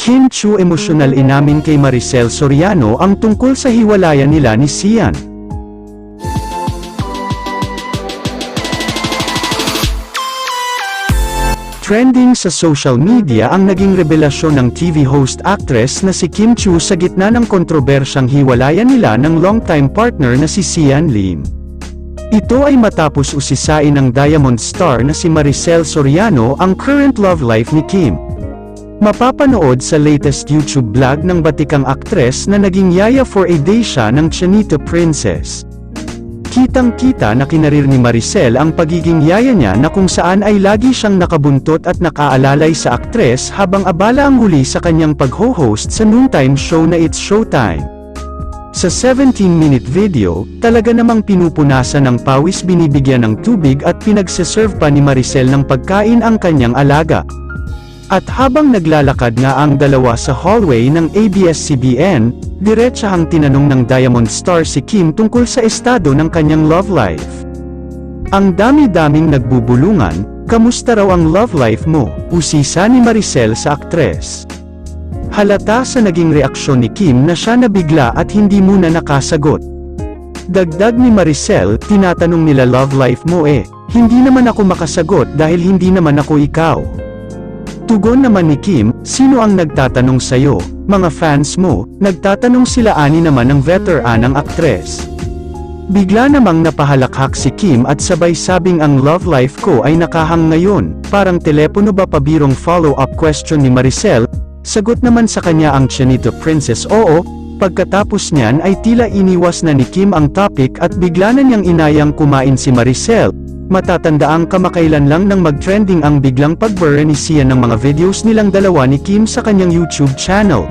Kim Chiu emosyonal inamin kay Maricel Soriano ang tungkol sa hiwalayan nila ni Sian. Trending sa social media ang naging revelasyon ng TV host actress na si Kim Chiu sa gitna ng kontrobersyang hiwalayan nila ng longtime partner na si Sian Lim. Ito ay matapos usisain ng Diamond star na si Maricel Soriano ang current love life ni Kim. Mapapanood sa latest YouTube vlog ng batikang aktres na naging yaya for a day siya ng Chinito Princess. Kitang-kita na kinarir ni Maricel ang pagiging yaya niya na kung saan ay lagi siyang nakabuntot at nakaalalay sa aktres habang abala ang huli sa kanyang pag-ho-host sa noontime show na It's Showtime. Sa 17-minute video, talaga namang pinupunasan ng pawis, binibigyan ng tubig at pinagseserve pa ni Maricel ng pagkain ang kanyang alaga. At habang naglalakad nga ang dalawa sa hallway ng ABS-CBN, diretsahang tinanong ng Diamond star si Kim tungkol sa estado ng kanyang love life. Ang dami-daming nagbubulungan, kamusta raw ang love life mo? Usisa ni Maricel sa aktres. Halata sa naging reaksyon ni Kim na siya nabigla at hindi muna nakasagot. Dagdag ni Maricel, tinatanong nila love life mo hindi naman ako makasagot dahil hindi naman ako ikaw. Tugon naman ni Kim, sino ang nagtatanong sayo? Mga fans mo, nagtatanong sila, ani naman ng veteranang aktres. Bigla namang napahalakhak si Kim at sabay sabing ang love life ko ay nakahang ngayon, parang telepono ba, pabirong follow-up question ni Maricel. Sagot naman sa kanya ang Chinito Princess, oo. Pagkatapos niyan ay tila iniwas na ni Kim ang topic at bigla na niyang inayang kumain si Maricel. Matatandaang kamakailan lang nang mag-trending ang biglang pag-blur ni Sian ng mga videos nilang dalawa ni Kim sa kanyang YouTube channel.